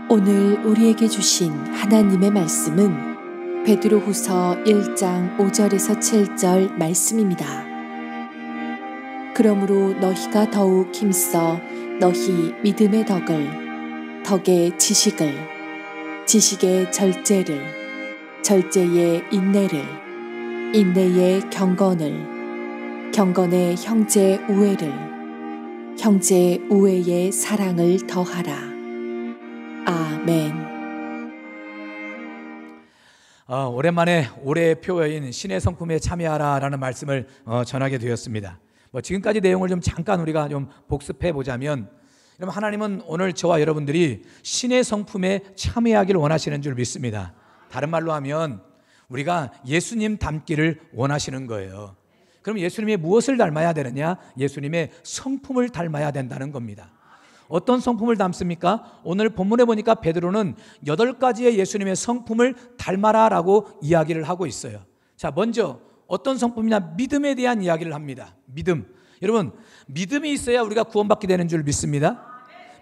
오늘 우리에게 주신 하나님의 말씀은 베드로후서 1장 5절에서 7절 말씀입니다. 그러므로 너희가 더욱 힘써 너희 믿음의 덕을, 덕의 지식을, 지식의 절제를, 절제의 인내를, 인내의 경건을, 경건의 형제 우애를, 형제 우애의 사랑을 더하라. 아멘. 오랜만에 올해의 표어인 신의 성품에 참여하라 라는 말씀을 전하게 되었습니다. 지금까지 내용을 좀 잠깐 우리가 좀 복습해 보자면, 하나님은 오늘 저와 여러분들이 신의 성품에 참여하기를 원하시는 줄 믿습니다. 다른 말로 하면 우리가 예수님 닮기를 원하시는 거예요. 그럼 예수님이 무엇을 닮아야 되느냐? 예수님의 성품을 닮아야 된다는 겁니다. 어떤 성품을 닮습니까? 오늘 본문에 보니까 베드로는 8가지의 예수님의 성품을 닮아라 라고 이야기를 하고 있어요. 자, 먼저 어떤 성품이냐? 믿음에 대한 이야기를 합니다. 믿음. 여러분, 믿음이 있어야 우리가 구원받게 되는 줄 믿습니다.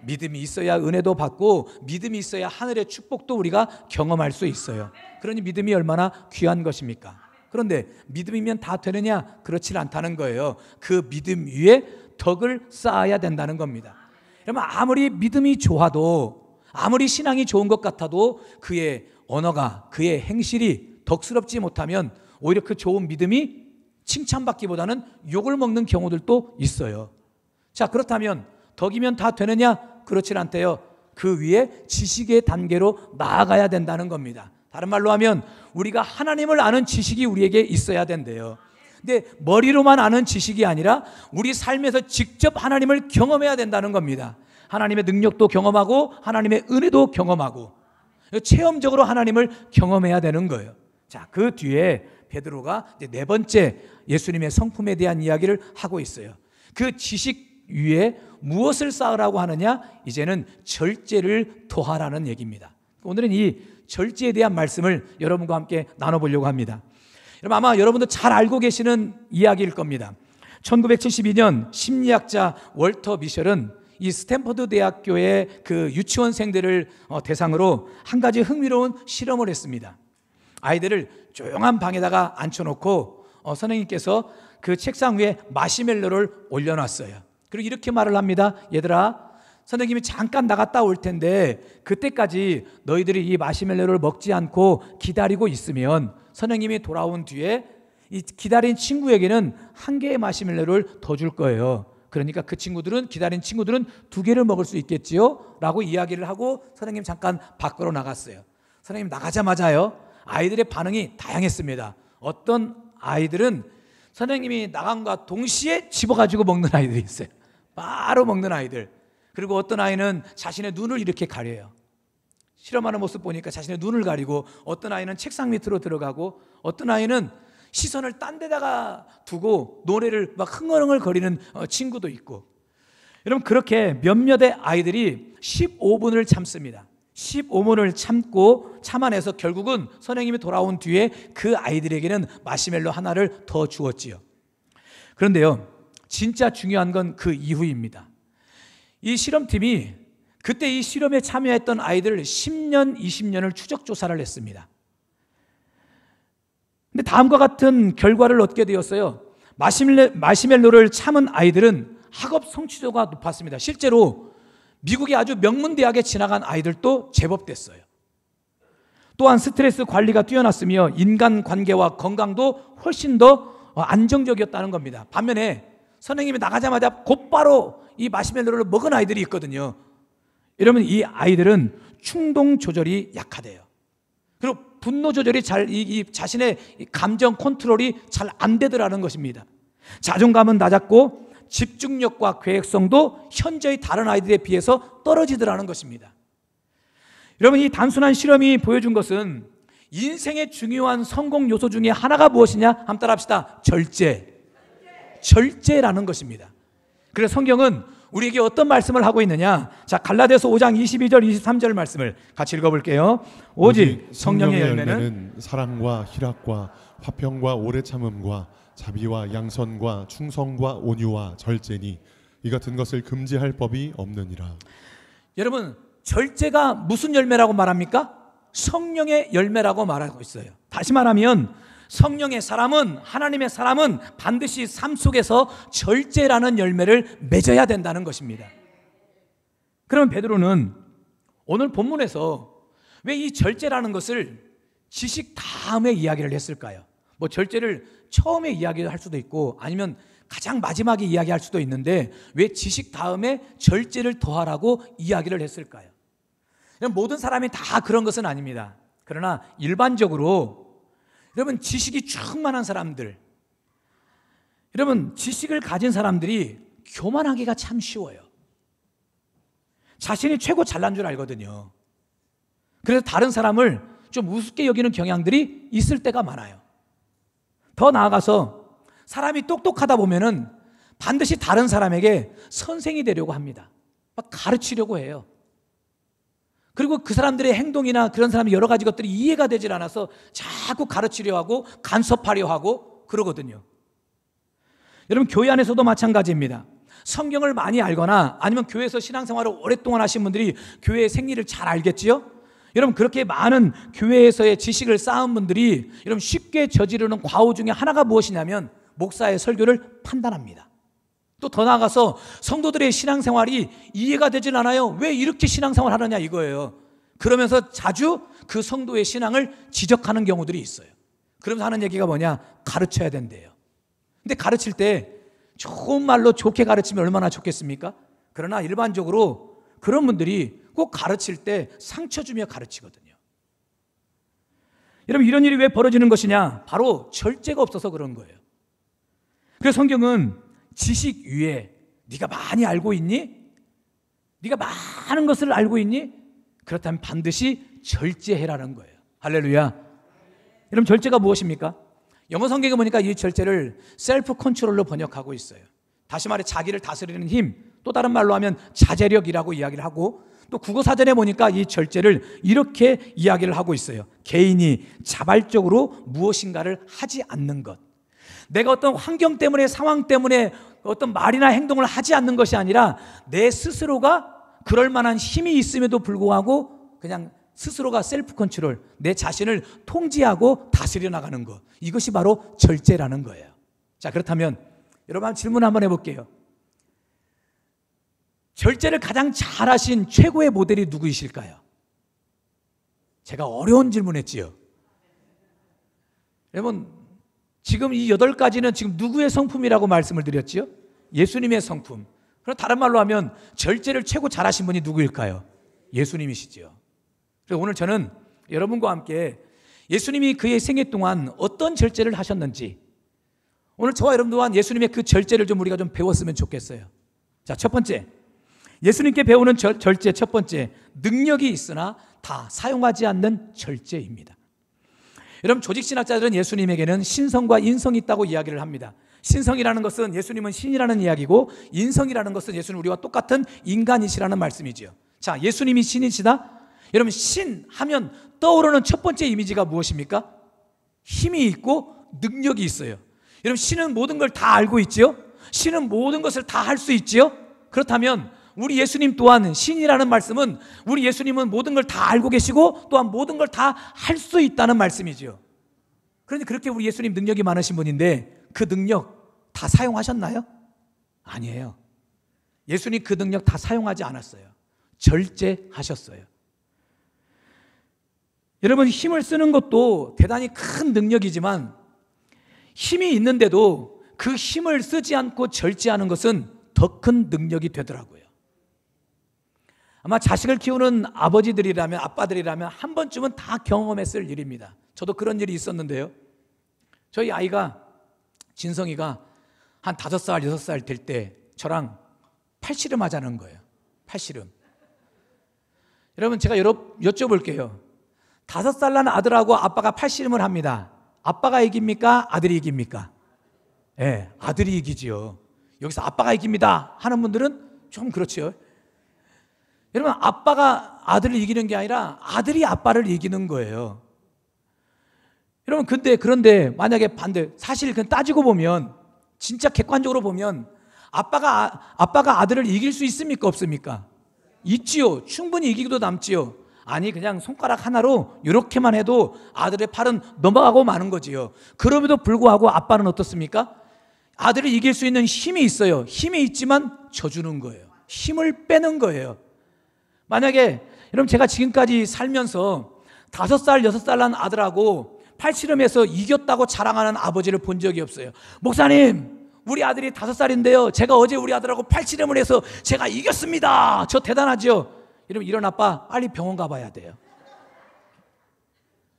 믿음이 있어야 은혜도 받고, 믿음이 있어야 하늘의 축복도 우리가 경험할 수 있어요. 그러니 믿음이 얼마나 귀한 것입니까? 그런데 믿음이면 다 되느냐? 그렇지 않다는 거예요. 그 믿음 위에 덕을 쌓아야 된다는 겁니다. 여러분, 아무리 믿음이 좋아도, 아무리 신앙이 좋은 것 같아도 그의 언어가, 그의 행실이 덕스럽지 못하면 오히려 그 좋은 믿음이 칭찬받기보다는 욕을 먹는 경우들도 있어요. 자, 그렇다면 덕이면 다 되느냐? 그렇지 않대요. 그 위에 지식의 단계로 나아가야 된다는 겁니다. 다른 말로 하면 우리가 하나님을 아는 지식이 우리에게 있어야 된대요. 근데 머리로만 아는 지식이 아니라 우리 삶에서 직접 하나님을 경험해야 된다는 겁니다. 하나님의 능력도 경험하고 하나님의 은혜도 경험하고 체험적으로 하나님을 경험해야 되는 거예요. 자, 그 뒤에 베드로가 이제 4번째 예수님의 성품에 대한 이야기를 하고 있어요. 그 지식 위에 무엇을 쌓으라고 하느냐? 이제는 절제를 더하라는 얘기입니다. 오늘은 이 절제에 대한 말씀을 여러분과 함께 나눠보려고 합니다. 여러분, 아마 여러분도 잘 알고 계시는 이야기일 겁니다. 1972년 심리학자 월터 미셸은 이 스탠퍼드 대학교의 그 유치원생들을 대상으로 한 가지 흥미로운 실험을 했습니다. 아이들을 조용한 방에다가 앉혀놓고 선생님께서 그 책상 위에 마시멜로를 올려놨어요. 그리고 이렇게 말을 합니다. 얘들아, 선생님이 잠깐 나갔다 올 텐데 그때까지 너희들이 이 마시멜로를 먹지 않고 기다리고 있으면 선생님이 돌아온 뒤에 이 기다린 친구에게는 1개의 마시멜로를 더 줄 거예요. 그러니까 그 친구들은, 기다린 친구들은 2개를 먹을 수 있겠지요? 라고 이야기를 하고 선생님 잠깐 밖으로 나갔어요. 선생님 나가자마자요, 아이들의 반응이 다양했습니다. 어떤 아이들은 선생님이 나간과 동시에 집어가지고 먹는 아이들이 있어요. 바로 먹는 아이들. 그리고 어떤 아이는 자신의 눈을 이렇게 가려요. 실험하는 모습 보니까 자신의 눈을 가리고, 어떤 아이는 책상 밑으로 들어가고, 어떤 아이는 시선을 딴 데다가 두고 노래를 막 흥얼흥얼 거리는 친구도 있고. 여러분, 그렇게 몇몇의 아이들이 15분을 참습니다. 15분을 참아내서 결국은 선생님이 돌아온 뒤에 그 아이들에게는 마시멜로 하나를 더 주었지요. 그런데요, 진짜 중요한 건 그 이후입니다. 이 실험팀이 그때 이 실험에 참여했던 아이들 10년, 20년을 추적 조사를 했습니다. 근데 다음과 같은 결과를 얻게 되었어요. 마시멜로를 참은 아이들은 학업 성취도가 높았습니다. 실제로 미국의 아주 명문대학에 지나간 아이들도 제법 됐어요. 또한 스트레스 관리가 뛰어났으며 인간관계와 건강도 훨씬 더 안정적이었다는 겁니다. 반면에 선생님이 나가자마자 곧바로 이 마시멜로를 먹은 아이들이 있거든요. 이러면 이 아이들은 충동 조절이 약하대요. 그리고 분노 조절이 이 자신의 감정 컨트롤이 잘 안 되더라는 것입니다. 자존감은 낮았고 집중력과 계획성도 현저히 다른 아이들에 비해서 떨어지더라는 것입니다. 여러분, 이 단순한 실험이 보여준 것은 인생의 중요한 성공 요소 중에 하나가 무엇이냐? 한번 따라합시다. 절제라는 것입니다. 그래서 성경은 우리에게 어떤 말씀을 하고 있느냐? 자, 갈라디아서 5장 22절 23절 말씀을 같이 읽어볼게요. 오직 성령의 열매는 사랑과 희락과 화평과 오래 참음과 자비와 양선과 충성과 온유와 절제니 이 같은 것을 금지할 법이 없느니라. 여러분, 절제가 무슨 열매라고 말합니까? 성령의 열매라고 말하고 있어요. 다시 말하면 성령의 사람은, 하나님의 사람은 반드시 삶 속에서 절제라는 열매를 맺어야 된다는 것입니다. 그러면 베드로는 오늘 본문에서 왜 이 절제라는 것을 지식 다음에 이야기를 했을까요? 뭐 절제를 처음에 이야기할 수도 있고 아니면 가장 마지막에 이야기할 수도 있는데 왜 지식 다음에 절제를 더하라고 이야기를 했을까요? 모든 사람이 다 그런 것은 아닙니다. 그러나 일반적으로 여러분 지식이 충만한 사람들, 여러분 지식을 가진 사람들이 교만하기가 참 쉬워요. 자신이 최고 잘난 줄 알거든요. 그래서 다른 사람을 좀 우습게 여기는 경향들이 있을 때가 많아요. 더 나아가서 사람이 똑똑하다 보면은 반드시 다른 사람에게 선생이 되려고 합니다. 막 가르치려고 해요. 그리고 그 사람들의 행동이나 그런 사람의 여러 가지 것들이 이해가 되질 않아서 자꾸 가르치려 하고 간섭하려 하고 그러거든요. 여러분 교회 안에서도 마찬가지입니다. 성경을 많이 알거나 아니면 교회에서 신앙생활을 오랫동안 하신 분들이 교회의 생리를 잘 알겠지요? 여러분 그렇게 많은 교회에서의 지식을 쌓은 분들이 여러분 쉽게 저지르는 과오 중에 하나가 무엇이냐면 목사의 설교를 판단합니다. 또 더 나아가서 성도들의 신앙생활이 이해가 되질 않아요. 왜 이렇게 신앙생활 하느냐 이거예요. 그러면서 자주 그 성도의 신앙을 지적하는 경우들이 있어요. 그러면서 하는 얘기가 뭐냐? 가르쳐야 된대요. 근데 가르칠 때 좋은 말로 좋게 가르치면 얼마나 좋겠습니까? 그러나 일반적으로 그런 분들이 꼭 가르칠 때 상처 주며 가르치거든요. 여러분 이런 일이 왜 벌어지는 것이냐? 바로 절제가 없어서 그런 거예요. 그래서 성경은 지식 위에 네가 많이 알고 있니? 네가 많은 것을 알고 있니? 그렇다면 반드시 절제해라는 거예요. 할렐루야. 여러분 절제가 무엇입니까? 영어 성경에 보니까 이 절제를 셀프 컨트롤로 번역하고 있어요. 다시 말해 자기를 다스리는 힘, 또 다른 말로 하면 자제력이라고 이야기를 하고, 또 국어 사전에 보니까 이 절제를 이렇게 이야기를 하고 있어요. 개인이 자발적으로 무엇인가를 하지 않는 것. 내가 어떤 환경 때문에, 상황 때문에 어떤 말이나 행동을 하지 않는 것이 아니라 내 스스로가 그럴 만한 힘이 있음에도 불구하고 그냥 스스로가 셀프 컨트롤, 내 자신을 통제하고 다스려 나가는 것. 이것이 바로 절제라는 거예요. 자, 그렇다면 여러분 질문 한번 해볼게요. 절제를 가장 잘하신 최고의 모델이 누구이실까요? 제가 어려운 질문했지요. 여러분 지금 이 8가지는 지금 누구의 성품이라고 말씀을 드렸지요? 예수님의 성품. 그럼 다른 말로 하면 절제를 최고 잘하신 분이 누구일까요? 예수님이시죠. 그래서 오늘 저는 여러분과 함께 예수님이 그의 생애 동안 어떤 절제를 하셨는지, 오늘 저와 여러분 또한 예수님의 그 절제를 좀 우리가 좀 배웠으면 좋겠어요. 자, 첫 번째, 예수님께 배우는 절제 첫 번째, 능력이 있으나 다 사용하지 않는 절제입니다. 여러분 조직신학자들은 예수님에게는 신성과 인성이 있다고 이야기를 합니다. 신성이라는 것은 예수님은 신이라는 이야기고, 인성이라는 것은 예수님 우리와 똑같은 인간이시라는 말씀이죠. 자, 예수님이 신이시다? 여러분 신 하면 떠오르는 첫 번째 이미지가 무엇입니까? 힘이 있고 능력이 있어요. 여러분 신은 모든 걸 다 알고 있지요? 신은 모든 것을 다 할 수 있지요? 그렇다면 우리 예수님 또한 신이라는 말씀은 우리 예수님은 모든 걸 다 알고 계시고 또한 모든 걸 다 할 수 있다는 말씀이죠. 그런데 그렇게 우리 예수님 능력이 많으신 분인데 그 능력 다 사용하셨나요? 아니에요. 예수님 그 능력 다 사용하지 않았어요. 절제하셨어요. 여러분 힘을 쓰는 것도 대단히 큰 능력이지만 힘이 있는데도 그 힘을 쓰지 않고 절제하는 것은 더 큰 능력이 되더라고요. 아마 자식을 키우는 아버지들이라면, 아빠들이라면 한 번쯤은 다 경험했을 일입니다. 저도 그런 일이 있었는데요. 저희 아이가 진성이가 한 5살, 6살 될 때 저랑 팔씨름 하자는 거예요. 팔씨름. 여러분 제가 여쭤볼게요. 5살 난 아들하고 아빠가 팔씨름을 합니다. 아빠가 이깁니까? 아들이 이깁니까? 네, 아들이 이기지요. 여기서 아빠가 이깁니다 하는 분들은 좀 그렇지요. 여러분 아빠가 아들을 이기는 게 아니라 아들이 아빠를 이기는 거예요. 여러분 그런데 만약에 반대, 사실 그냥 따지고 보면 진짜 객관적으로 보면 아빠가 아들을 이길 수 있습니까? 없습니까? 있지요. 충분히 이기기도 남지요. 아니 그냥 손가락 하나로 이렇게만 해도 아들의 팔은 넘어가고 마는 거지요. 그럼에도 불구하고 아빠는 어떻습니까? 아들을 이길 수 있는 힘이 있어요. 힘이 있지만 져주는 거예요. 힘을 빼는 거예요. 만약에 여러분 제가 지금까지 살면서 5살, 6살 난 아들하고 팔씨름해서 이겼다고 자랑하는 아버지를 본 적이 없어요. 목사님, 우리 아들이 5살인데요. 제가 어제 우리 아들하고 팔씨름을 해서 제가 이겼습니다. 저 대단하죠? 이러면 이런 아빠 빨리 병원 가봐야 돼요.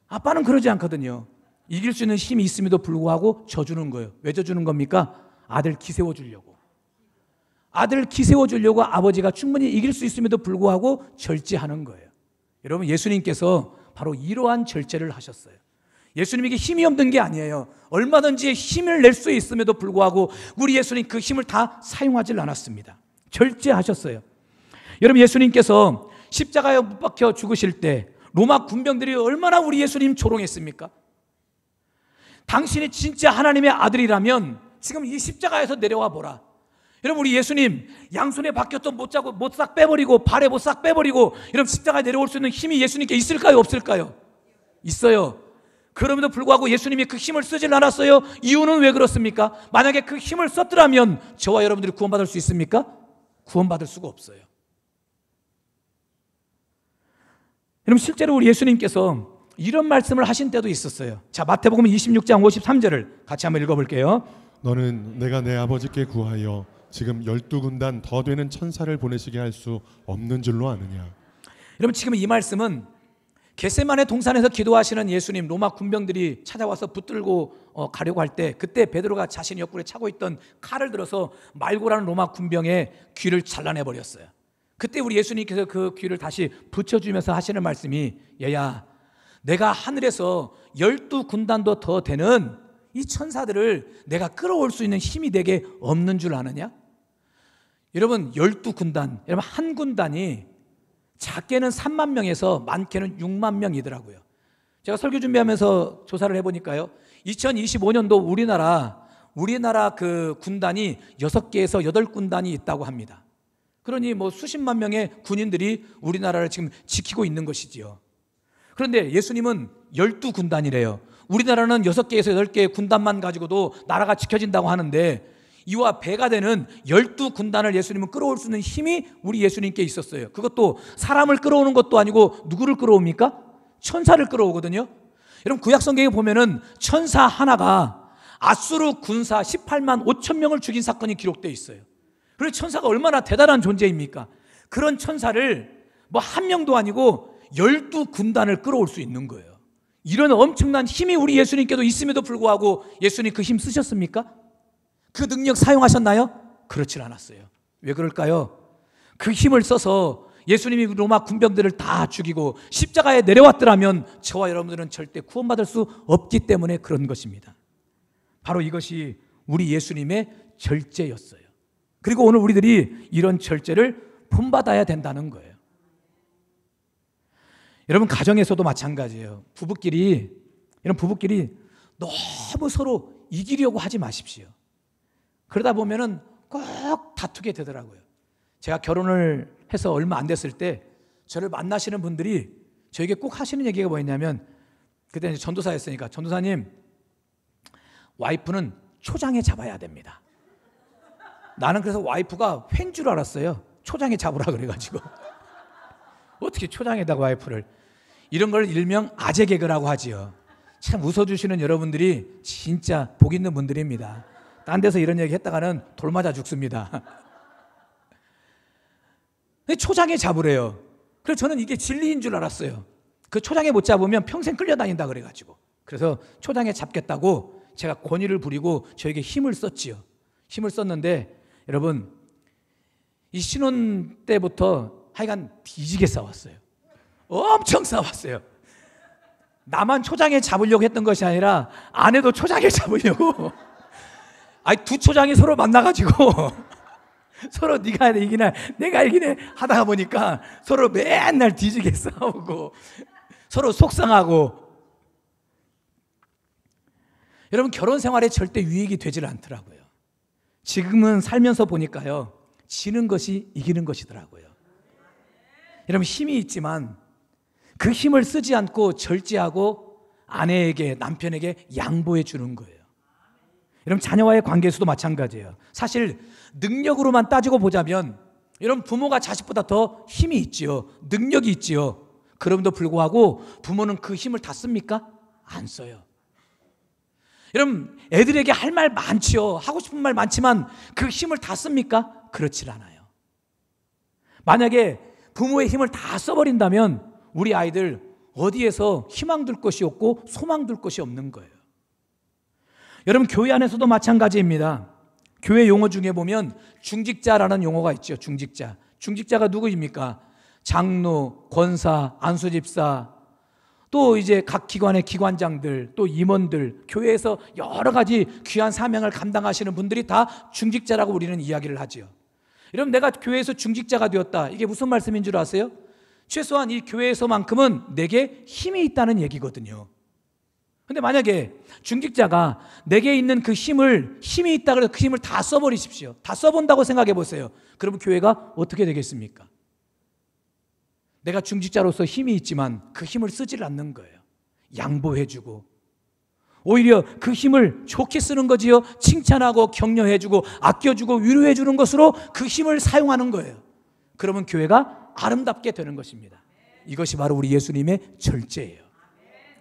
아빠는 그러지 않거든요. 이길 수 있는 힘이 있음에도 불구하고 져주는 거예요. 왜 져주는 겁니까? 아들 기세워 주려고. 아들 기세워 주려고 아버지가 충분히 이길 수 있음에도 불구하고 절제하는 거예요. 여러분 예수님께서 바로 이러한 절제를 하셨어요. 예수님에게 힘이 없는 게 아니에요. 얼마든지 힘을 낼 수 있음에도 불구하고 우리 예수님 그 힘을 다 사용하지 않았습니다. 절제하셨어요. 여러분 예수님께서 십자가에 못 박혀 죽으실 때 로마 군병들이 얼마나 우리 예수님 조롱했습니까? 당신이 진짜 하나님의 아들이라면 지금 이 십자가에서 내려와 보라. 여러분 우리 예수님 양손에 박혔던 못 싹 빼버리고 발에 못 싹 빼버리고 여러분 십자가에 내려올 수 있는 힘이 예수님께 있을까요? 없을까요? 있어요. 그럼에도 불구하고 예수님이 그 힘을 쓰질 않았어요. 이유는 왜 그렇습니까? 만약에 그 힘을 썼더라면 저와 여러분들이 구원받을 수 있습니까? 구원받을 수가 없어요. 여러분 실제로 우리 예수님께서 이런 말씀을 하신 때도 있었어요. 자, 마태복음 26장 53절을 같이 한번 읽어볼게요. 너는 내가 내 아버지께 구하여 지금 12군단 더 되는 천사를 보내시게 할 수 없는 줄로 아느냐. 여러분 지금 이 말씀은 겟세마네 동산에서 기도하시는 예수님, 로마 군병들이 찾아와서 붙들고 가려고 할 때 그때 베드로가 자신의 옆구리에 차고 있던 칼을 들어서 말고라는 로마 군병의 귀를 잘라내버렸어요. 그때 우리 예수님께서 그 귀를 다시 붙여주면서 하시는 말씀이 얘야, 내가 하늘에서 12군단도 더 되는 이 천사들을 내가 끌어올 수 있는 힘이 내게 없는 줄 아느냐? 여러분 12군단, 여러분 한 군단이 작게는 3만 명에서 많게는 6만 명이더라고요. 제가 설교 준비하면서 조사를 해보니까요 2025년도 우리나라 그 군단이 6개에서 8군단이 있다고 합니다. 그러니 뭐 수십만 명의 군인들이 우리나라를 지금 지키고 있는 것이지요. 그런데 예수님은 12군단이래요. 우리나라는 6개에서 8개의 군단만 가지고도 나라가 지켜진다고 하는데 이와 배가 되는 12군단을 예수님은 끌어올 수 있는 힘이 우리 예수님께 있었어요. 그것도 사람을 끌어오는 것도 아니고 누구를 끌어옵니까? 천사를 끌어오거든요. 여러분 구약성경에 보면은 천사 하나가 아수르 군사 18만 5천 명을 죽인 사건이 기록되어 있어요. 그래서 천사가 얼마나 대단한 존재입니까? 그런 천사를 뭐 한 명도 아니고 12군단을 끌어올 수 있는 거예요. 이런 엄청난 힘이 우리 예수님께도 있음에도 불구하고 예수님 그 힘 쓰셨습니까? 그 능력 사용하셨나요? 그렇진 않았어요. 왜 그럴까요? 그 힘을 써서 예수님이 로마 군병들을 다 죽이고 십자가에 내려왔더라면 저와 여러분들은 절대 구원받을 수 없기 때문에 그런 것입니다. 바로 이것이 우리 예수님의 절제였어요. 그리고 오늘 우리들이 이런 절제를 본받아야 된다는 거예요. 여러분 가정에서도 마찬가지예요. 부부끼리 너무 서로 이기려고 하지 마십시오. 그러다 보면은 꼭 다투게 되더라고요. 제가 결혼을 해서 얼마 안 됐을 때 저를 만나시는 분들이 저에게 꼭 하시는 얘기가 뭐였냐면 그때 이제 전도사였으니까 전도사님 와이프는 초장에 잡아야 됩니다. 나는 그래서 와이프가 회인 줄 알았어요. 초장에 잡으라 그래가지고 어떻게 초장에다가 와이프를 이런 걸 일명 아재 개그라고 하지요. 참 웃어주시는 여러분들이 진짜 복 있는 분들입니다. 딴 데서 이런 얘기 했다가는 돌 맞아 죽습니다. 초장에 잡으래요. 그래서 저는 이게 진리인 줄 알았어요. 그 초장에 못 잡으면 평생 끌려다닌다 그래가지고 그래서 초장에 잡겠다고 제가 권위를 부리고 저에게 힘을 썼지요. 힘을 썼는데 여러분 이 신혼 때부터 하여간 뒤지게 싸웠어요. 엄청 싸웠어요. 나만 초장에 잡으려고 했던 것이 아니라 아내도 초장에 잡으려고 아니 두 초장이 서로 만나가지고 서로 네가 이기나 내가 이기네 하다가 보니까 서로 맨날 뒤지게 싸우고 서로 속상하고 여러분 결혼 생활에 절대 유익이 되질 않더라고요. 지금은 살면서 보니까요 지는 것이 이기는 것이더라고요. 여러분 힘이 있지만 그 힘을 쓰지 않고 절제하고 아내에게 남편에게 양보해 주는 거예요. 여러분 자녀와의 관계에서도 마찬가지예요. 사실 능력으로만 따지고 보자면 여러분 부모가 자식보다 더 힘이 있지요. 능력이 있지요. 그럼에도 불구하고 부모는 그 힘을 다 씁니까? 안 써요. 여러분 애들에게 할 말 많지요. 하고 싶은 말 많지만 그 힘을 다 씁니까? 그렇지 않아요. 만약에 부모의 힘을 다 써버린다면 우리 아이들 어디에서 희망 둘 것이 없고 소망 둘 것이 없는 거예요. 여러분 교회 안에서도 마찬가지입니다. 교회 용어 중에 보면 중직자라는 용어가 있죠. 중직자. 중직자가 누구입니까? 장로, 권사, 안수집사, 또 이제 각 기관의 기관장들, 또 임원들, 교회에서 여러 가지 귀한 사명을 감당하시는 분들이 다 중직자라고 우리는 이야기를 하죠. 여러분 내가 교회에서 중직자가 되었다. 이게 무슨 말씀인 줄 아세요? 최소한 이 교회에서만큼은 내게 힘이 있다는 얘기거든요. 근데 만약에 중직자가 내게 있는 그 힘이 있다 그래서 그 힘을 다 써버리십시오. 다 써본다고 생각해 보세요. 그러면 교회가 어떻게 되겠습니까? 내가 중직자로서 힘이 있지만 그 힘을 쓰질 않는 거예요. 양보해주고 오히려 그 힘을 좋게 쓰는 거지요. 칭찬하고 격려해주고 아껴주고 위로해주는 것으로 그 힘을 사용하는 거예요. 그러면 교회가 아름답게 되는 것입니다. 이것이 바로 우리 예수님의 절제예요.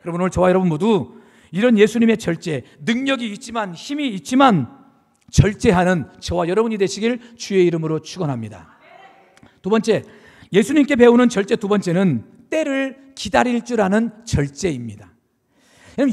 여러분 오늘 저와 여러분 모두 이런 예수님의 절제, 능력이 있지만 힘이 있지만 절제하는 저와 여러분이 되시길 주의 이름으로 축원합니다. 두 번째, 예수님께 배우는 절제 두 번째는 때를 기다릴 줄 아는 절제입니다.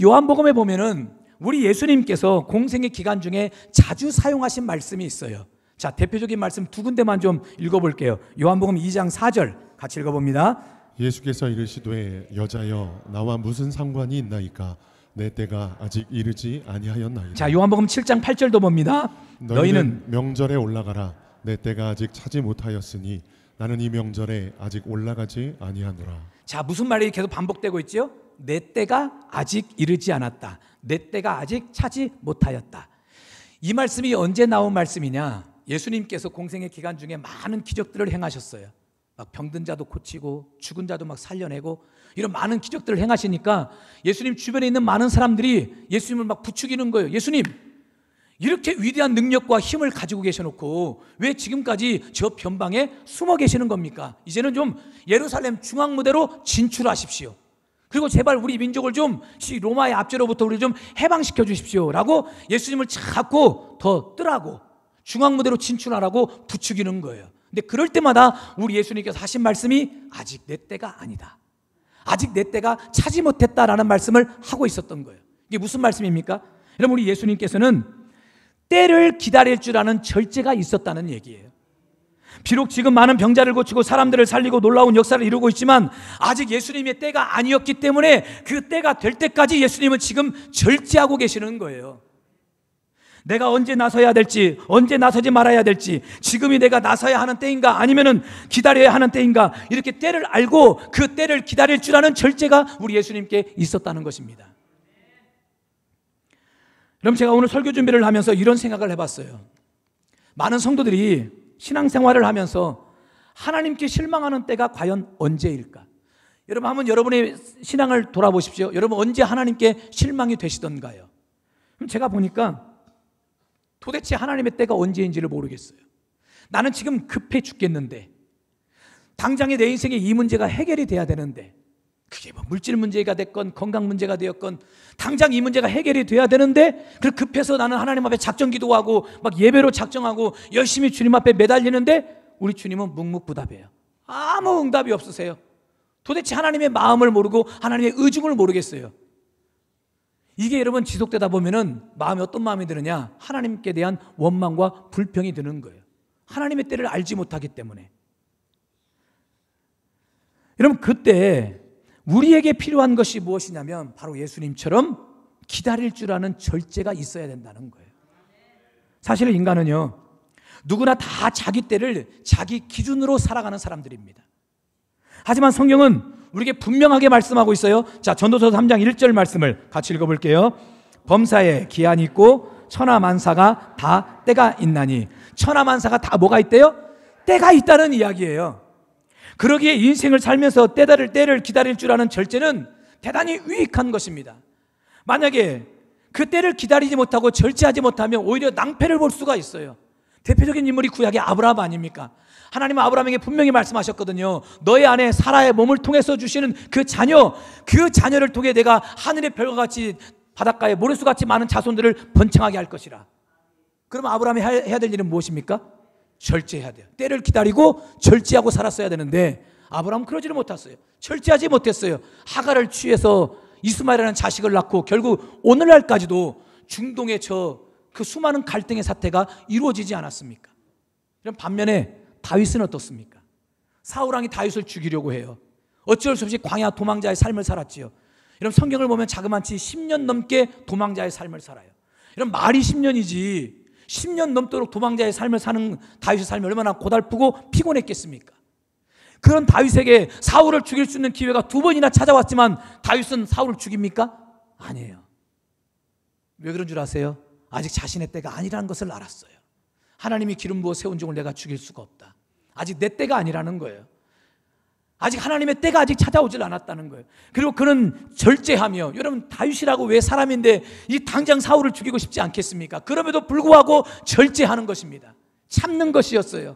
요한복음에 보면은 우리 예수님께서 공생의 기간 중에 자주 사용하신 말씀이 있어요. 자, 대표적인 말씀 두 군데만 좀 읽어볼게요. 요한복음 2장 4절 같이 읽어봅니다. 예수께서 이르시되 여자여 나와 무슨 상관이 있나이까 내 때가 아직 이르지 아니하였나이다. 자, 요한복음 7장 8절도 봅니다. 너희는 명절에 올라가라 내 때가 아직 차지 못하였으니 나는 이 명절에 아직 올라가지 아니하노라. 자, 무슨 말이 계속 반복되고 있죠? 내 때가 아직 이르지 않았다. 내 때가 아직 차지 못하였다. 이 말씀이 언제 나온 말씀이냐? 예수님께서 공생의 기간 중에 많은 기적들을 행하셨어요. 막 병든 자도 고치고 죽은 자도 막 살려내고 이런 많은 기적들을 행하시니까 예수님 주변에 있는 많은 사람들이 예수님을 막 부추기는 거예요. 예수님, 이렇게 위대한 능력과 힘을 가지고 계셔놓고 왜 지금까지 저 변방에 숨어 계시는 겁니까? 이제는 좀 예루살렘 중앙무대로 진출하십시오. 그리고 제발 우리 민족을 좀 로마의 압제로부터 우리 좀 해방시켜 주십시오 라고 예수님을 자꾸 더 뜨라고 중앙무대로 진출하라고 부추기는 거예요. 근데 그럴 때마다 우리 예수님께서 하신 말씀이 아직 내 때가 아니다, 아직 내 때가 차지 못했다라는 말씀을 하고 있었던 거예요. 이게 무슨 말씀입니까? 여러분 우리 예수님께서는 때를 기다릴 줄 아는 절제가 있었다는 얘기예요. 비록 지금 많은 병자를 고치고 사람들을 살리고 놀라운 역사를 이루고 있지만 아직 예수님의 때가 아니었기 때문에 그 때가 될 때까지 예수님은 지금 절제하고 계시는 거예요. 내가 언제 나서야 될지, 언제 나서지 말아야 될지, 지금이 내가 나서야 하는 때인가 아니면은 기다려야 하는 때인가, 이렇게 때를 알고 그 때를 기다릴 줄 아는 절제가 우리 예수님께 있었다는 것입니다. 그럼 제가 오늘 설교 준비를 하면서 이런 생각을 해봤어요. 많은 성도들이 신앙생활을 하면서 하나님께 실망하는 때가 과연 언제일까? 여러분 한번 여러분의 신앙을 돌아보십시오. 여러분 언제 하나님께 실망이 되시던가요? 그럼 제가 보니까 도대체 하나님의 때가 언제인지를 모르겠어요. 나는 지금 급해 죽겠는데 당장에 내 인생에 이 문제가 해결이 돼야 되는데, 그게 뭐 물질 문제가 됐건 건강 문제가 되었건 당장 이 문제가 해결이 돼야 되는데 그 급해서 나는 하나님 앞에 작정 기도하고 막 예배로 작정하고 열심히 주님 앞에 매달리는데 우리 주님은 묵묵부답해요. 아무 응답이 없으세요. 도대체 하나님의 마음을 모르고 하나님의 의중을 모르겠어요. 이게 여러분 지속되다 보면은 마음이 어떤 마음이 드느냐? 하나님께 대한 원망과 불평이 드는 거예요. 하나님의 때를 알지 못하기 때문에. 여러분 그때 우리에게 필요한 것이 무엇이냐면 바로 예수님처럼 기다릴 줄 아는 절제가 있어야 된다는 거예요. 사실 인간은요, 누구나 다 자기 때를 자기 기준으로 살아가는 사람들입니다. 하지만 성경은 우리에게 분명하게 말씀하고 있어요. 자, 전도서 3장 1절 말씀을 같이 읽어볼게요. 범사에 기한이 있고 천하만사가 다 때가 있나니. 천하만사가 다 뭐가 있대요? 때가 있다는 이야기예요. 그러기에 인생을 살면서 때를 기다릴 줄 아는 절제는 대단히 유익한 것입니다. 만약에 그 때를 기다리지 못하고 절제하지 못하면 오히려 낭패를 볼 수가 있어요. 대표적인 인물이 구약의 아브라함 아닙니까? 하나님은 아브라함에게 분명히 말씀하셨거든요. 너의 아내 사라의 몸을 통해서 주시는 그 자녀를 통해 내가 하늘의 별과 같이 바닷가의 모래수같이 많은 자손들을 번창하게 할 것이라. 그러면 아브라함이 해야 될 일은 무엇입니까? 절제해야 돼요. 때를 기다리고 절제하고 살았어야 되는데 아브라함은 그러지를 못했어요. 절제하지 못했어요. 하갈을 취해서 이스마엘이라는 자식을 낳고 결국 오늘날까지도 중동의 그 수많은 갈등의 사태가 이루어지지 않았습니까? 이런 반면에 다윗은 어떻습니까? 사울왕이 다윗을 죽이려고 해요. 어쩔 수 없이 광야 도망자의 삶을 살았지요. 이런 성경을 보면 자그마치 10년 넘게 도망자의 삶을 살아요. 이런 말이 10년이지 10년 넘도록 도망자의 삶을 사는 다윗의 삶이 얼마나 고달프고 피곤했겠습니까? 그런 다윗에게 사울을 죽일 수 있는 기회가 2번이나 찾아왔지만 다윗은 사울을 죽입니까? 아니에요. 왜 그런 줄 아세요? 아직 자신의 때가 아니라는 것을 알았어요. 하나님이 기름 부어 세운 종을 내가 죽일 수가 없다. 아직 내 때가 아니라는 거예요. 아직 하나님의 때가 아직 찾아오질 않았다는 거예요. 그리고 그는 절제하며, 여러분 다윗이라고 왜 사람인데 이 당장 사울을 죽이고 싶지 않겠습니까? 그럼에도 불구하고 절제하는 것입니다. 참는 것이었어요.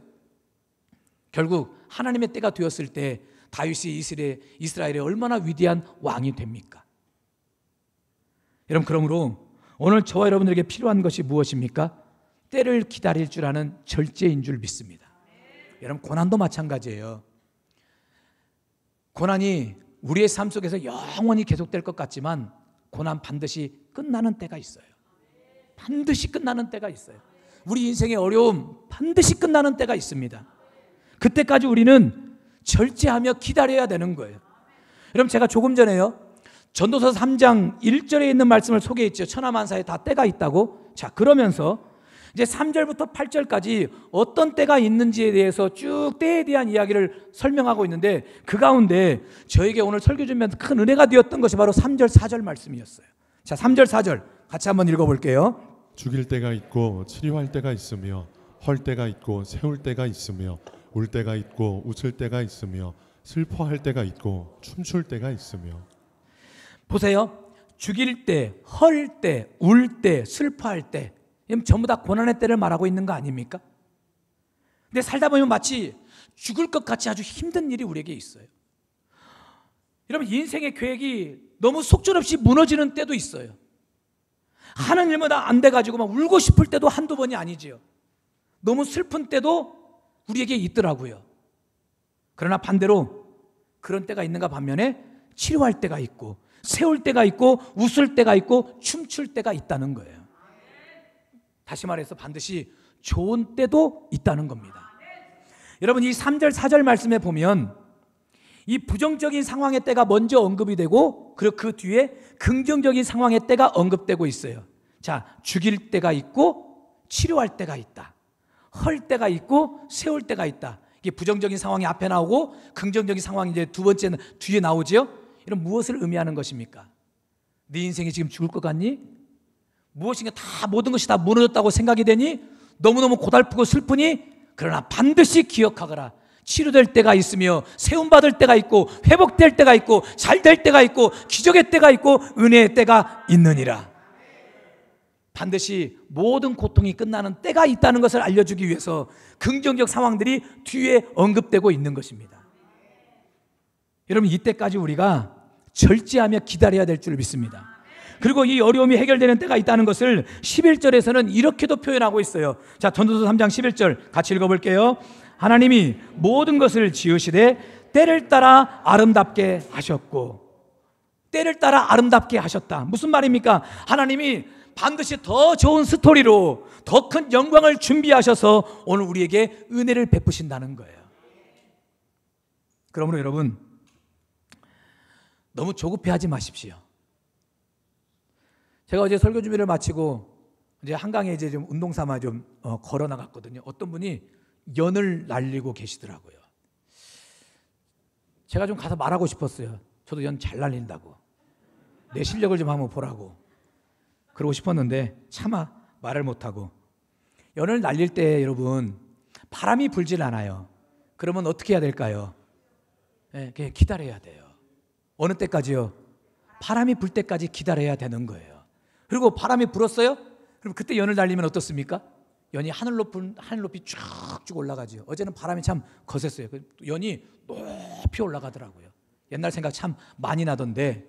결국 하나님의 때가 되었을 때 다윗이 이스라엘의 얼마나 위대한 왕이 됩니까? 여러분, 그러므로 오늘 저와 여러분들에게 필요한 것이 무엇입니까? 때를 기다릴 줄 아는 절제인 줄 믿습니다. 여러분, 고난도 마찬가지예요. 고난이 우리의 삶 속에서 영원히 계속될 것 같지만 고난 반드시 끝나는 때가 있어요. 반드시 끝나는 때가 있어요. 우리 인생의 어려움 반드시 끝나는 때가 있습니다. 그때까지 우리는 절제하며 기다려야 되는 거예요. 여러분, 제가 조금 전에요 전도서 3장 1절에 있는 말씀을 소개했죠. 천하만사에 다 때가 있다고. 자, 그러면서 이제 3절부터 8절까지 어떤 때가 있는지에 대해서 쭉 때에 대한 이야기를 설명하고 있는데 그 가운데 저에게 오늘 설교 준비하면서 큰 은혜가 되었던 것이 바로 3절 4절 말씀이었어요. 자, 3절 4절 같이 한번 읽어볼게요. 죽일 때가 있고 치료할 때가 있으며 헐 때가 있고 세울 때가 있으며 울 때가 있고 웃을 때가 있으며 슬퍼할 때가 있고 춤출 때가 있으며. 보세요. 죽일 때, 헐 때, 울 때, 슬퍼할 때, 전부 다 고난의 때를 말하고 있는 거 아닙니까? 근데 살다 보면 마치 죽을 것 같이 아주 힘든 일이 우리에게 있어요. 여러분, 인생의 계획이 너무 속절없이 무너지는 때도 있어요. 하는 일마다 안 돼가지고 막 울고 싶을 때도 한두 번이 아니지요. 너무 슬픈 때도 우리에게 있더라고요. 그러나 반대로 그런 때가 있는가 반면에 치료할 때가 있고 세울 때가 있고 웃을 때가 있고 춤출 때가 있다는 거예요. 다시 말해서 반드시 좋은 때도 있다는 겁니다. 여러분, 이 3절 4절 말씀에 보면 이 부정적인 상황의 때가 먼저 언급이 되고 그리고 그 뒤에 긍정적인 상황의 때가 언급되고 있어요. 자, 죽일 때가 있고 치료할 때가 있다. 헐 때가 있고 세울 때가 있다. 이게 부정적인 상황이 앞에 나오고 긍정적인 상황이 이제 두 번째는 뒤에 나오죠. 이런 무엇을 의미하는 것입니까? 네 인생이 지금 죽을 것 같니? 무엇인가 다 모든 것이 다 무너졌다고 생각이 되니? 너무너무 고달프고 슬프니? 그러나 반드시 기억하거라. 치료될 때가 있으며 세움받을 때가 있고 회복될 때가 있고 잘될 때가 있고 기적의 때가 있고 은혜의 때가 있느니라. 반드시 모든 고통이 끝나는 때가 있다는 것을 알려주기 위해서 긍정적 상황들이 뒤에 언급되고 있는 것입니다. 여러분, 이때까지 우리가 절제하며 기다려야 될 줄 믿습니다. 그리고 이 어려움이 해결되는 때가 있다는 것을 11절에서는 이렇게도 표현하고 있어요. 자, 전도서 3장 11절 같이 읽어볼게요. 하나님이 모든 것을 지으시되 때를 따라 아름답게 하셨고. 때를 따라 아름답게 하셨다. 무슨 말입니까? 하나님이 반드시 더 좋은 스토리로 더 큰 영광을 준비하셔서 오늘 우리에게 은혜를 베푸신다는 거예요. 그러므로 여러분, 너무 조급해하지 마십시오. 제가 어제 설교 준비를 마치고 이제 한강에 이제 좀 운동 삼아 좀 걸어 나갔거든요. 어떤 분이 연을 날리고 계시더라고요. 제가 좀 가서 말하고 싶었어요. 저도 연 잘 날린다고. 내 실력을 좀 한번 보라고. 그러고 싶었는데 차마 말을 못하고. 연을 날릴 때 여러분, 바람이 불질 않아요. 그러면 어떻게 해야 될까요? 기다려야 돼요. 어느 때까지요? 바람이 불 때까지 기다려야 되는 거예요. 그리고 바람이 불었어요? 그럼 그때 연을 날리면 어떻습니까? 연이 하늘 높이 쭉쭉 올라가죠. 어제는 바람이 참 거셌어요. 연이 높이 올라가더라고요. 옛날 생각 참 많이 나던데,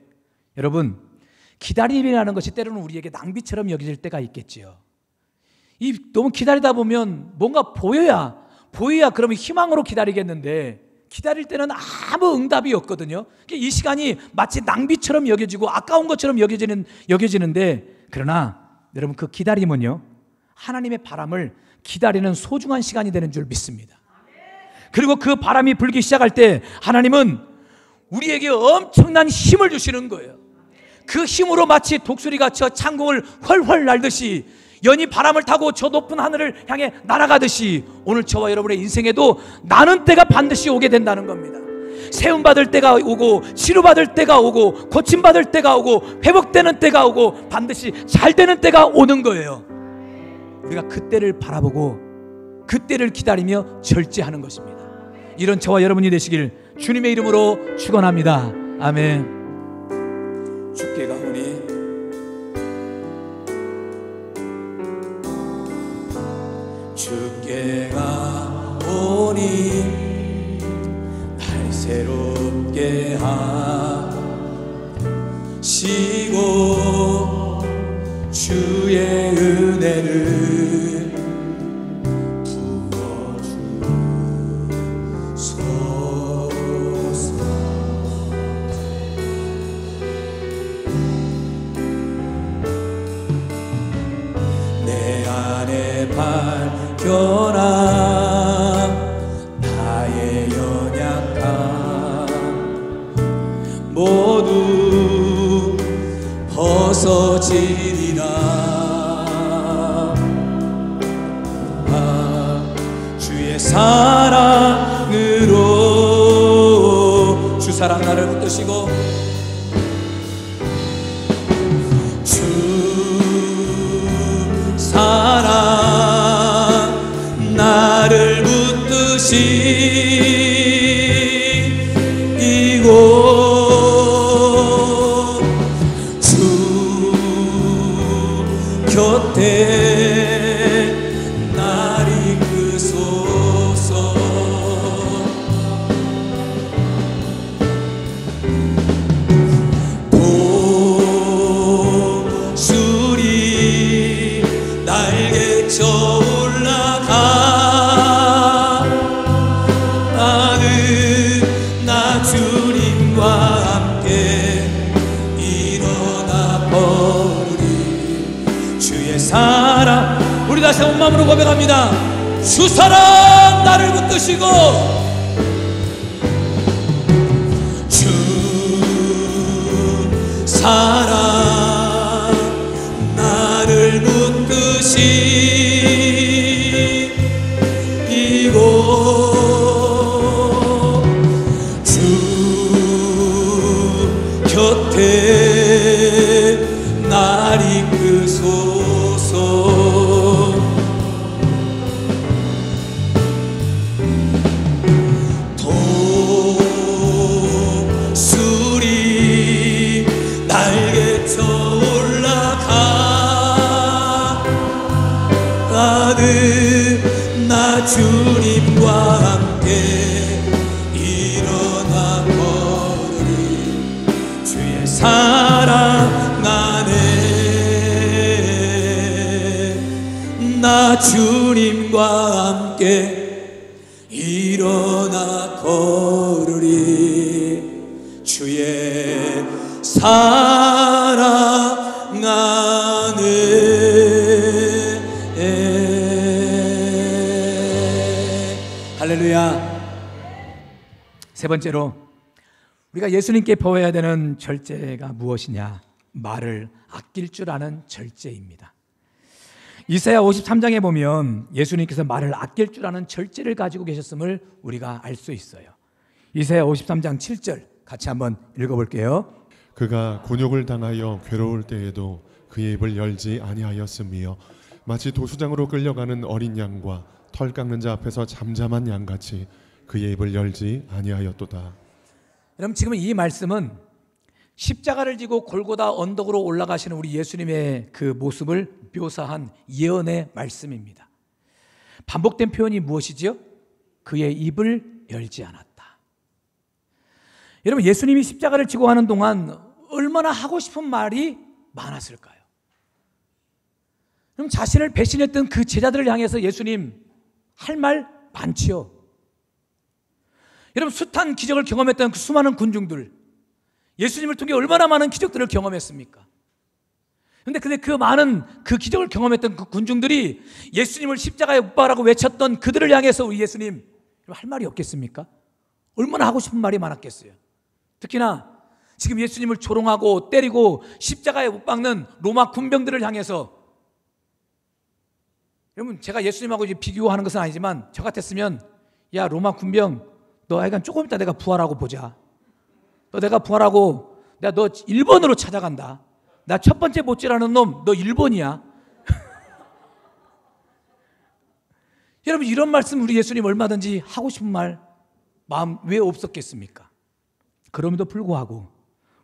여러분, 기다림이라는 것이 때로는 우리에게 낭비처럼 여겨질 때가 있겠지요. 너무 기다리다 보면 뭔가 보여야 그러면 희망으로 기다리겠는데, 기다릴 때는 아무 응답이 없거든요. 이 시간이 마치 낭비처럼 여겨지고 아까운 것처럼 여겨지는데, 그러나 여러분, 그 기다림은요, 하나님의 바람을 기다리는 소중한 시간이 되는 줄 믿습니다. 그리고 그 바람이 불기 시작할 때 하나님은 우리에게 엄청난 힘을 주시는 거예요. 그 힘으로 마치 독수리가 저 창공을 훨훨 날듯이, 연이 바람을 타고 저 높은 하늘을 향해 날아가듯이, 오늘 저와 여러분의 인생에도 나는 때가 반드시 오게 된다는 겁니다. 세움받을 때가 오고, 치료받을 때가 오고, 고침받을 때가 오고, 회복되는 때가 오고, 반드시 잘 되는 때가 오는 거예요. 우리가 그때를 바라보고 그때를 기다리며 절제하는 것입니다. 이런 저와 여러분이 되시길 주님의 이름으로 축원합니다. 아멘. 주께 가오니 주께 가오니 날 새롭게 하시고 주의 은혜를 부어주소서. 내 안에 발견한 나의 연약함 모두 벗어지리라. 주의 사랑으로, 주 사랑 나를 붙드시고, 주 사랑 나를 붙드시고 주 곁에 날 이끄소서. 도술이 날개쳐 올라가는 나 주님과 함께 일어나 버리리. 주의 사랑, 우리 다시 온 마음으로 고백합니다. 주 사랑 나를 붙드시고 주 사랑 나를 붙드시고 주 곁에 날 이끄소서. 도술이 날개쳐 올라가는 나 주님과 함께 일어나 걸으리. 주의 사랑 안에 나 주님과 함께 일어나 걸으리. 주의 사랑 안에. 할렐루야. 세 번째로 우리가 예수님께 보여야 되는 절제가 무엇이냐? 말을 아낄 줄 아는 절제입니다. 이사야 53장에 보면 예수님께서 말을 아낄 줄 아는 절제를 가지고 계셨음을 우리가 알 수 있어요. 이사야 53장 7절 같이 한번 읽어볼게요. 그가 곤욕을 당하여 괴로울 때에도 그의 입을 열지 아니하였으며 마치 도수장으로 끌려가는 어린 양과 털 깎는 자 앞에서 잠잠한 양같이 그의 입을 열지 아니하였도다. 여러분 지금 이 말씀은 십자가를 지고 골고다 언덕으로 올라가시는 우리 예수님의 그 모습을 묘사한 예언의 말씀입니다. 반복된 표현이 무엇이죠? 그의 입을 열지 않았다. 여러분 예수님이 십자가를 지고 가는 동안 얼마나 하고 싶은 말이 많았을까요? 그럼 자신을 배신했던 그 제자들을 향해서 예수님 할 말 많지요. 여러분 숱한 기적을 경험했던 그 수많은 군중들, 예수님을 통해 얼마나 많은 기적들을 경험했습니까? 그런데 그 많은 그 기적을 경험했던 그 군중들이 예수님을 십자가에 못 박으라고 외쳤던 그들을 향해서 우리 예수님 할 말이 없겠습니까? 얼마나 하고 싶은 말이 많았겠어요. 특히나 지금 예수님을 조롱하고 때리고 십자가에 못 박는 로마 군병들을 향해서, 여러분 제가 예수님하고 이제 비교하는 것은 아니지만 저 같았으면 야 로마 군병 너 하여간 조금 있다 내가 부활하고 보자. 내가 부활하고 내가 너 1번으로 찾아간다. 나 첫 번째 못질하는 놈 너 1번이야. 여러분 이런 말씀 우리 예수님 얼마든지 하고 싶은 말 마음 왜 없었겠습니까? 그럼에도 불구하고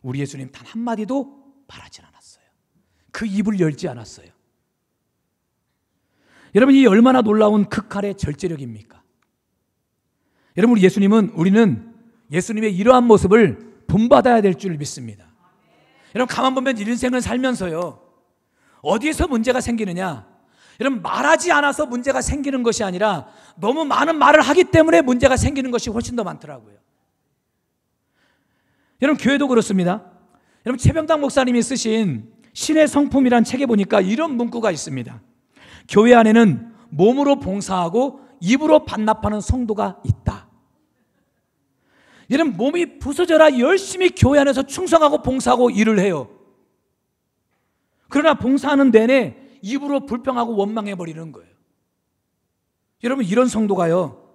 우리 예수님 단 한마디도 말하지 않았어요. 그 입을 열지 않았어요. 여러분 이 얼마나 놀라운 극할의 절제력입니까? 여러분 우리는 예수님의 이러한 모습을 본받아야 될 줄 믿습니다. 여러분 가만 보면 인생을 살면서요 어디에서 문제가 생기느냐, 여러분 말하지 않아서 문제가 생기는 것이 아니라 너무 많은 말을 하기 때문에 문제가 생기는 것이 훨씬 더 많더라고요. 여러분 교회도 그렇습니다. 여러분 최병당 목사님이 쓰신 신의 성품이란 책에 보니까 이런 문구가 있습니다. 교회 안에는 몸으로 봉사하고 입으로 반납하는 성도가 있다. 여러분 몸이 부서져라 열심히 교회 안에서 충성하고 봉사하고 일을 해요. 그러나 봉사하는 내내 입으로 불평하고 원망해버리는 거예요. 여러분 이런 성도가요,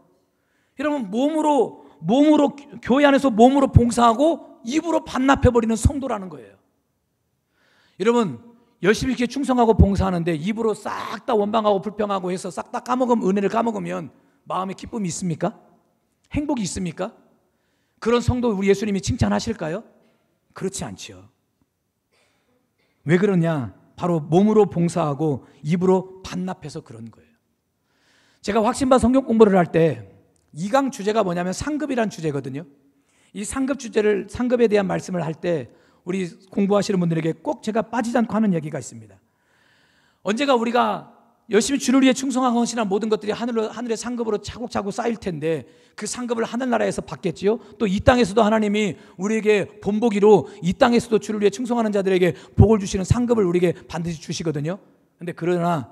여러분 몸으로 교회 안에서 몸으로 봉사하고 입으로 반납해버리는 성도라는 거예요. 여러분 열심히 이렇게 충성하고 봉사하는데 입으로 싹 다 원망하고 불평하고 해서 싹 다 은혜를 까먹으면 마음에 기쁨이 있습니까? 행복이 있습니까? 그런 성도 우리 예수님이 칭찬하실까요? 그렇지 않죠. 왜 그러냐? 바로 몸으로 봉사하고 입으로 반납해서 그런 거예요. 제가 확신반 성경 공부를 할 때 2강 주제가 뭐냐면 상급이란 주제거든요. 이 상급에 대한 말씀을 할 때 우리 공부하시는 분들에게 꼭 제가 빠지지 않고 하는 얘기가 있습니다. 언제가 우리가 열심히 주를 위해 충성하고 헌신한 모든 것들이 하늘의 상급으로 차곡차곡 쌓일 텐데 그 상급을 하늘나라에서 받겠지요. 또 이 땅에서도 하나님이 우리에게 본보기로 이 땅에서도 주를 위해 충성하는 자들에게 복을 주시는 상급을 우리에게 반드시 주시거든요. 근데 그러나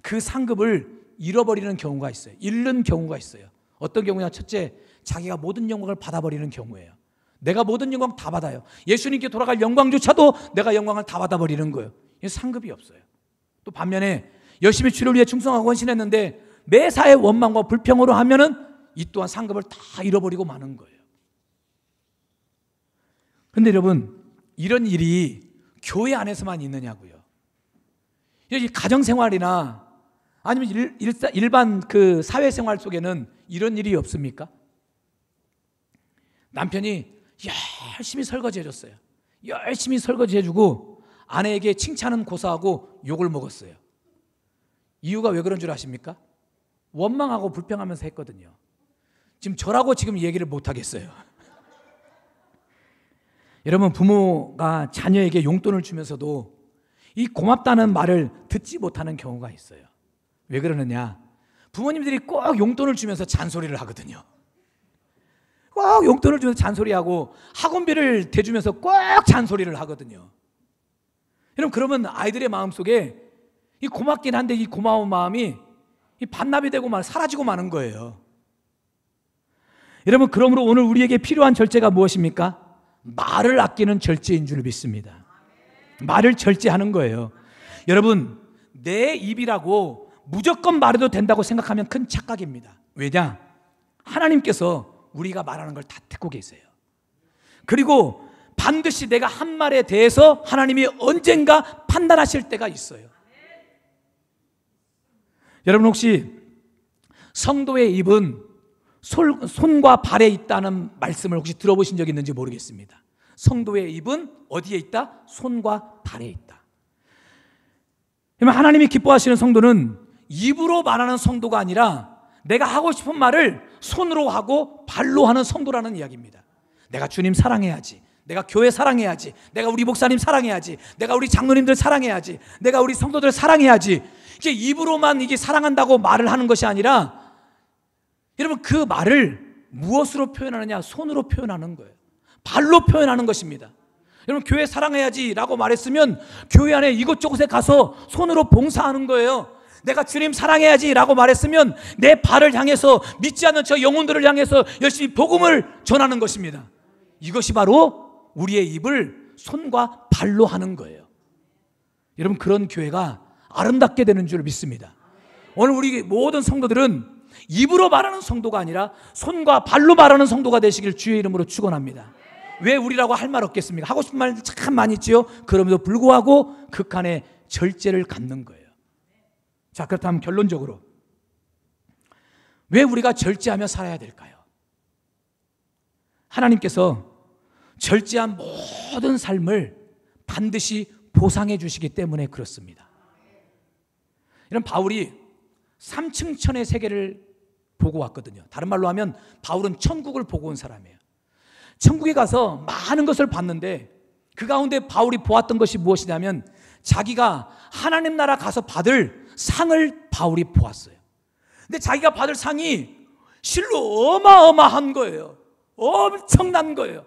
그 상급을 잃어버리는 경우가 있어요. 잃는 경우가 있어요. 어떤 경우냐? 첫째, 자기가 모든 영광을 받아버리는 경우예요. 내가 모든 영광 다 받아요. 예수님께 돌아갈 영광조차도 내가 영광을 다 받아버리는 거예요. 이 상급이 없어요. 또 반면에 열심히 주를 위해 충성하고 헌신했는데 매사에 원망과 불평으로 하면은 이 또한 상급을 다 잃어버리고 마는 거예요. 그런데 여러분 이런 일이 교회 안에서만 있느냐고요. 여기 가정생활이나 아니면 일반 그 사회생활 속에는 이런 일이 없습니까? 남편이 열심히 설거지 해줬어요. 열심히 설거지 해주고 아내에게 칭찬은 고사하고 욕을 먹었어요. 이유가 왜 그런 줄 아십니까? 원망하고 불평하면서 했거든요. 지금 저라고 지금 얘기를 못 하겠어요. 여러분 부모가 자녀에게 용돈을 주면서도 이 고맙다는 말을 듣지 못하는 경우가 있어요. 왜 그러느냐? 부모님들이 꼭 용돈을 주면서 잔소리를 하거든요. 꼭 용돈을 주면서 잔소리하고 학원비를 대주면서 꼭 잔소리를 하거든요. 여러분 그러면 아이들의 마음속에 이 고맙긴 한데 이 고마운 마음이 이 반납이 되고 사라지고 마는 거예요. 여러분 그러므로 오늘 우리에게 필요한 절제가 무엇입니까? 말을 아끼는 절제인 줄 믿습니다. 말을 절제하는 거예요. 여러분 내 입이라고 무조건 말해도 된다고 생각하면 큰 착각입니다. 왜냐? 하나님께서 우리가 말하는 걸 다 듣고 계세요. 그리고 반드시 내가 한 말에 대해서 하나님이 언젠가 판단하실 때가 있어요. 여러분 혹시 성도의 입은 손과 발에 있다는 말씀을 혹시 들어보신 적 있는지 모르겠습니다. 성도의 입은 어디에 있다? 손과 발에 있다. 그러면 하나님이 기뻐하시는 성도는 입으로 말하는 성도가 아니라 내가 하고 싶은 말을 손으로 하고 발로 하는 성도라는 이야기입니다. 내가 주님 사랑해야지, 내가 교회 사랑해야지, 내가 우리 목사님 사랑해야지, 내가 우리 장로님들 사랑해야지, 내가 우리 성도들 사랑해야지. 이게 입으로만 이게 사랑한다고 말을 하는 것이 아니라, 여러분 그 말을 무엇으로 표현하느냐? 손으로 표현하는 거예요. 발로 표현하는 것입니다. 여러분 교회 사랑해야지 라고 말했으면 교회 안에 이곳저곳에 가서 손으로 봉사하는 거예요. 내가 주님 사랑해야지 라고 말했으면 내 발을 향해서, 믿지 않는 저 영혼들을 향해서 열심히 복음을 전하는 것입니다. 이것이 바로 우리의 입을 손과 발로 하는 거예요. 여러분 그런 교회가 아름답게 되는 줄 믿습니다. 오늘 우리 모든 성도들은 입으로 말하는 성도가 아니라 손과 발로 말하는 성도가 되시길 주의 이름으로 축원합니다. 왜 우리라고 할 말 없겠습니까? 하고 싶은 말 참 많이 있지요. 그럼에도 불구하고 극한의 절제를 갖는 거예요. 자, 그렇다면 결론적으로 왜 우리가 절제하며 살아야 될까요? 하나님께서 절제한 모든 삶을 반드시 보상해 주시기 때문에 그렇습니다. 이런 바울이 3층천의 세계를 보고 왔거든요. 다른 말로 하면 바울은 천국을 보고 온 사람이에요. 천국에 가서 많은 것을 봤는데 그 가운데 바울이 보았던 것이 무엇이냐면 자기가 하나님 나라 가서 받을 상을 바울이 보았어요. 근데 자기가 받을 상이 실로 어마어마한 거예요. 엄청난 거예요.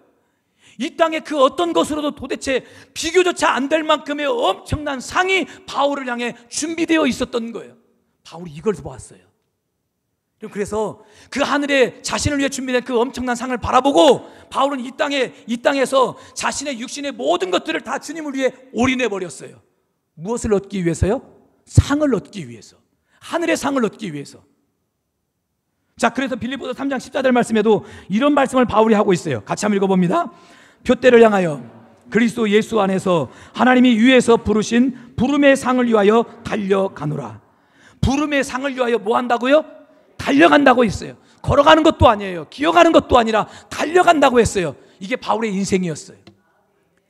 이 땅의 그 어떤 것으로도 도대체 비교조차 안 될 만큼의 엄청난 상이 바울을 향해 준비되어 있었던 거예요. 바울이 이걸 보았어요. 그래서 그 하늘에 자신을 위해 준비된 그 엄청난 상을 바라보고 바울은 이 땅에서 자신의 육신의 모든 것들을 다 주님을 위해 올인해 버렸어요. 무엇을 얻기 위해서요? 상을 얻기 위해서, 하늘의 상을 얻기 위해서. 자, 그래서 빌립보서 3장 14절 말씀에도 이런 말씀을 바울이 하고 있어요. 같이 한번 읽어봅니다. 표대를 향하여 그리스도 예수 안에서 하나님이 위에서 부르신 부름의 상을 위하여 달려가노라. 부름의 상을 위하여 뭐 한다고요? 달려간다고 했어요. 걸어가는 것도 아니에요. 기어가는 것도 아니라 달려간다고 했어요. 이게 바울의 인생이었어요.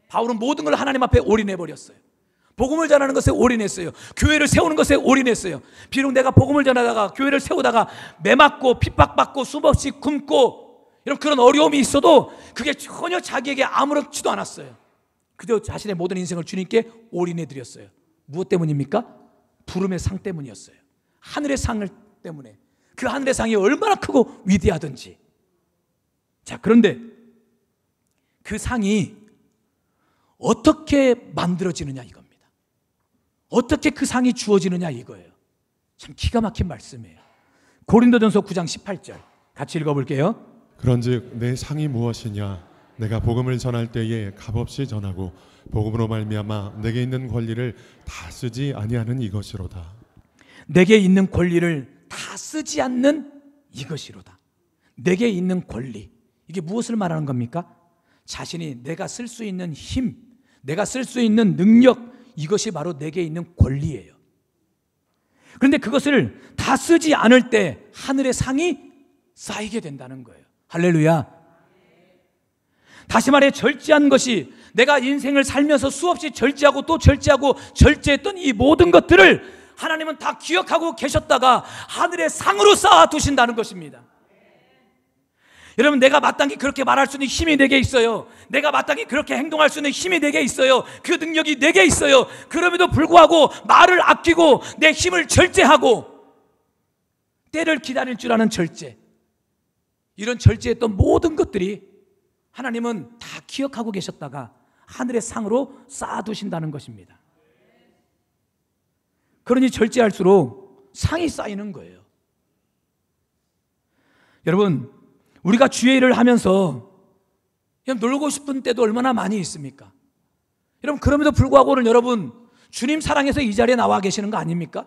바울은 모든 걸 하나님 앞에 올인해버렸어요. 복음을 전하는 것에 올인했어요. 교회를 세우는 것에 올인했어요. 비록 내가 복음을 전하다가 교회를 세우다가 매맞고 핍박받고 수없이 굶고 이런 그런 어려움이 있어도 그게 전혀 자기에게 아무렇지도 않았어요. 그저 자신의 모든 인생을 주님께 올인해드렸어요. 무엇 때문입니까? 부름의 상 때문이었어요. 하늘의 상을 때문에. 그 하늘의 상이 얼마나 크고 위대하든지. 자, 그런데 그 상이 어떻게 만들어지느냐 이겁니다. 어떻게 그 상이 주어지느냐 이거예요. 참 기가 막힌 말씀이에요. 고린도전서 9장 18절 같이 읽어볼게요. 그런즉 내 상이 무엇이냐? 내가 복음을 전할 때에 값없이 전하고 복음으로 말미암아 내게 있는 권리를 다 쓰지 아니하는 이것이로다. 내게 있는 권리를 다 쓰지 않는 이것이로다. 내게 있는 권리, 이게 무엇을 말하는 겁니까? 자신이 내가 쓸 수 있는 힘, 내가 쓸 수 있는 능력, 이것이 바로 내게 있는 권리예요. 그런데 그것을 다 쓰지 않을 때 하늘의 상이 쌓이게 된다는 거예요. 할렐루야. 다시 말해 절제한 것이, 내가 인생을 살면서 수없이 절제하고 또 절제하고 절제했던 이 모든 것들을 하나님은 다 기억하고 계셨다가 하늘의 상으로 쌓아 두신다는 것입니다. 여러분, 내가 마땅히 그렇게 말할 수 있는 힘이 내게 있어요. 내가 마땅히 그렇게 행동할 수 있는 힘이 내게 있어요. 그 능력이 내게 있어요. 그럼에도 불구하고 말을 아끼고 내 힘을 절제하고 때를 기다릴 줄 아는 절제, 이런 절제했던 모든 것들이 하나님은 다 기억하고 계셨다가 하늘의 상으로 쌓아두신다는 것입니다. 그러니 절제할수록 상이 쌓이는 거예요. 여러분, 우리가 주의 일을 하면서 그냥 놀고 싶은 때도 얼마나 많이 있습니까? 여러분, 그럼에도 불구하고 오늘 여러분 주님 사랑해서 이 자리에 나와 계시는 거 아닙니까?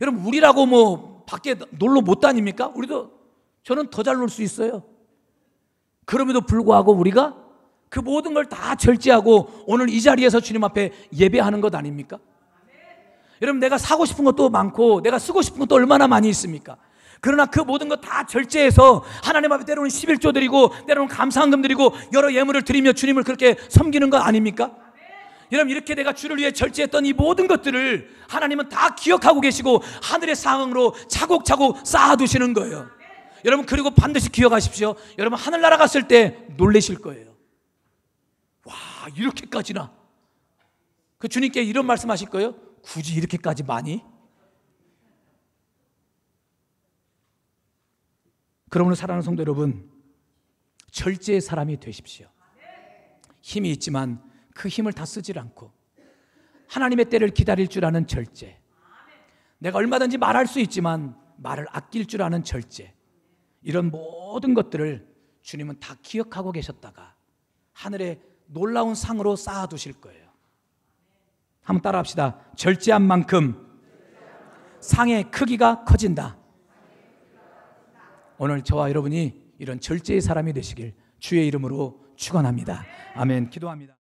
여러분, 우리라고 뭐 밖에 놀러 못 다닙니까? 저는 더 잘 놀 수 있어요. 그럼에도 불구하고 우리가 그 모든 걸 다 절제하고 오늘 이 자리에서 주님 앞에 예배하는 것 아닙니까? 여러분, 내가 사고 싶은 것도 많고 내가 쓰고 싶은 것도 얼마나 많이 있습니까? 그러나 그 모든 것 다 절제해서 하나님 앞에 때로는 11조 드리고 때로는 감사헌금 드리고 여러 예물을 드리며 주님을 그렇게 섬기는 거 아닙니까? 여러분, 이렇게 내가 주를 위해 절제했던 이 모든 것들을 하나님은 다 기억하고 계시고 하늘의 상으로 차곡차곡 쌓아두시는 거예요. 여러분, 그리고 반드시 기억하십시오. 여러분, 하늘나라 갔을 때 놀라실 거예요. 와, 이렇게까지나. 그 주님께 이런 말씀하실 거예요. 굳이 이렇게까지 많이? 그러므로 사랑하는 성도 여러분, 절제의 사람이 되십시오. 힘이 있지만 그 힘을 다 쓰질 않고 하나님의 때를 기다릴 줄 아는 절제, 내가 얼마든지 말할 수 있지만 말을 아낄 줄 아는 절제, 이런 모든 것들을 주님은 다 기억하고 계셨다가 하늘에 놀라운 상으로 쌓아두실 거예요. 한번 따라합시다. 절제한 만큼 상의 크기가 커진다. 오늘 저와 여러분이 이런 절제의 사람이 되시길 주의 이름으로 축원합니다. 아멘. 기도합니다.